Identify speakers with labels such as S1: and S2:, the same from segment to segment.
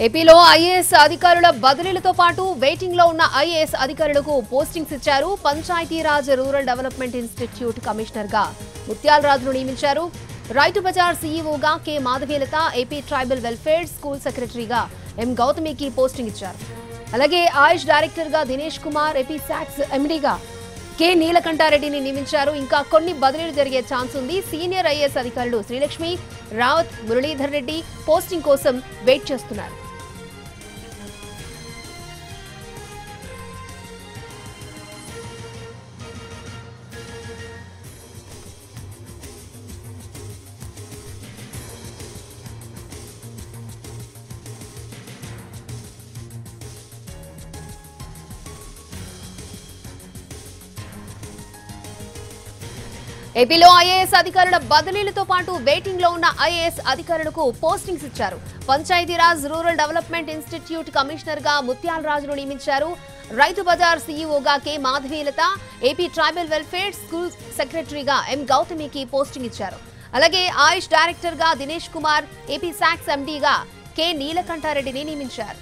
S1: ఏపీలో ఐఏఎస్ అధికారుల బదిలీలతో పాటు వెయిటింగ్ లో ఉన్న ఐఏఎస్ అధికారులకు పోస్టింగ్స్ ఇచ్చారు. Panchayati Raj rural development institute commissioner గా ముత్యాల రాజును నియమించారు. రైతు బజార్ సీఈఓగా K Madhavilatha, AP tribal welfare school సెక్రటరీగా ఎం గౌతమికి పోస్టింగ్ ఇచ్చారు. అలాగే ఆయుష్ డైరెక్టర్ గా దినేష్ కుమార్, ఏపీ సాక్స్ ఎండీగా కె నీలకంఠారెడ్డిని నియమించారు. ఇంకా కొన్ని బదిలీలు జరిగే ఛాన్స్ ఉంది. సీనియర్ ఐఏఎస్ అధికారులు శ్రీలక్ష్మి, రావత్, మురళీధర్ రెడ్డి పోస్టింగ్ కోసం వెయిట్ చేస్తున్నారు. ఏపీలో ఐఏఎస్ అధికారుల బదిలీలతో పాటు వెయిటింగ్ లో ఉన్న ఐఏఎస్ అధికారులకు పోస్టింగ్స్ ఇచ్చారు. Panchayati Raj rural development institute commissioner గా ముత్యాల రాజును నియమించారు. రైతు బజార్ సీఈఓగా K Madhavilatha, AP tribal welfare school సెక్రటరీగా ఎం గౌతమికి పోస్టింగ్ ఇచ్చారు. అలాగే ఆయుష్ డైరెక్టర్ గా దినేష్ కుమార్, ఏపీ సాక్స్ ఎండీగా కె నీలకంఠారెడ్డిని నియమించారు.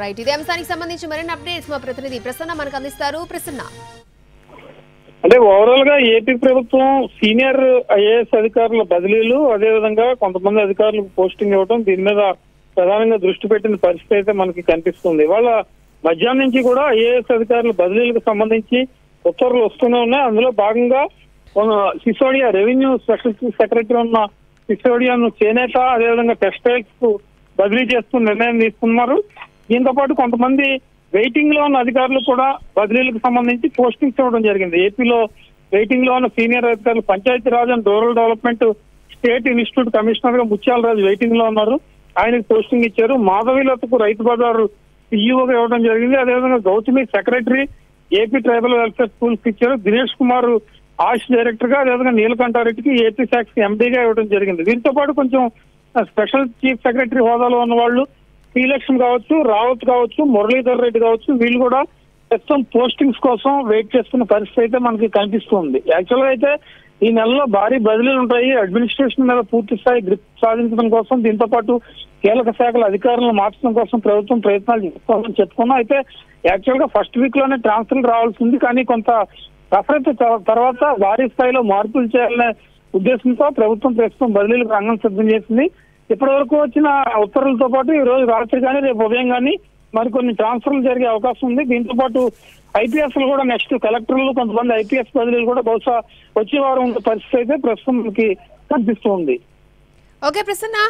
S1: రైట్, ఇదే అంశానికి సంబంధించి మరిన్ని అప్డేట్స్ మా ప్రతినిధి ప్రసన్న మనకు అందిస్తారు. ప్రసన్న,
S2: అంటే ఓవరాల్ గా ఏపీ ప్రభుత్వం సీనియర్ ఐఏఎస్ అధికారుల బదిలీలు, అదేవిధంగా కొంతమంది అధికారులకు పోస్టింగ్ ఇవ్వడం, దీని మీద ప్రధానంగా దృష్టి పెట్టిన పరిస్థితి అయితే మనకి కనిపిస్తుంది. ఇవాళ మధ్యాహ్నం నుంచి కూడా ఐఏఎస్ అధికారుల బదిలీలకు సంబంధించి ఉత్తర్వులు వస్తూనే ఉన్నాయి. అందులో భాగంగా సిసోడియా రెవెన్యూ స్పెషల్ సెక్రటరీ ఉన్న సిసోడియాను చేనేత, అదేవిధంగా టెక్స్టైల్స్ కు బదిలీ చేస్తూ నిర్ణయం తీసుకున్నారు. దీంతో పాటు కొంతమంది వెయిటింగ్ లో ఉన్న అధికారులు కూడా బదిలీలకు సంబంధించి పోస్టింగ్స్ ఇవ్వడం జరిగింది. ఏపీలో వెయిటింగ్ లో ఉన్న సీనియర్ అధికారులు Panchayati Raj and rural development state institute commissioner గా ముత్యాల రాజు వెయిటింగ్ లో ఉన్నారు. ఆయనకు పోస్టింగ్ ఇచ్చారు. మాధవీలతకు రైతు బజార్ సీఈఓగా ఇవ్వడం జరిగింది. అదేవిధంగా Gautami secretary, AP tribal welfare schools ఇచ్చారు. దినేష్ కుమార్ ఆయుష్ డైరెక్టర్ గా, అదేవిధంగా నీలకంఠారెడ్డికి ఏపీ సాక్స్ ఎండీగా ఇవ్వడం జరిగింది. దీంతో పాటు కొంచెం స్పెషల్ చీఫ్ సెక్రటరీ హోదాలో ఉన్న వాళ్ళు శ్రీలక్ష్మి కావచ్చు, రావత్ కావచ్చు, మురళీధర్ రెడ్డి కావచ్చు, వీళ్ళు కూడా ప్రస్తుతం పోస్టింగ్స్ కోసం వెయిట్ చేస్తున్న పరిస్థితి అయితే మనకి కనిపిస్తుంది. యాక్చువల్ గా అయితే ఈ నెలలో భారీ బదిలీలు ఉంటాయి. అడ్మినిస్ట్రేషన్ మీద పూర్తి స్థాయి గ్రిప్ సాధించడం కోసం, దీంతో పాటు కీలక శాఖల అధికారులను మార్చడం కోసం ప్రభుత్వం ప్రయత్నాలు చేసుకోవాలని చెప్పుకున్నాం. అయితే యాక్చువల్ గా ఫస్ట్ వీక్ లోనే ట్రాన్స్ఫర్లు రావాల్సి ఉంది. కానీ కొంత కసరత్తు తర్వాత భారీ స్థాయిలో మార్పులు చేయాలనే ఉద్దేశంతో ప్రభుత్వం ప్రస్తుతం బదిలీలకు రంగం సిద్ధం చేసింది. ఇప్పటి వరకు వచ్చిన ఉత్తర్వులతో పాటు ఈ రోజు రాత్రి కానీ రేపు ఉదయం కానీ మరికొన్ని ట్రాన్స్ఫర్లు జరిగే అవకాశం ఉంది. దీంతో పాటు ఐపీఎస్ కూడా నెక్స్ట్ కలెక్టర్లు, కొంతమంది ఐపీఎస్ బదిలీలు కూడా బహుశా వచ్చే వారం ఉన్న పరిస్థితి అయితే ప్రస్తుతం మనకి కనిపిస్తుంది.
S1: ఓకే ప్రసన్న.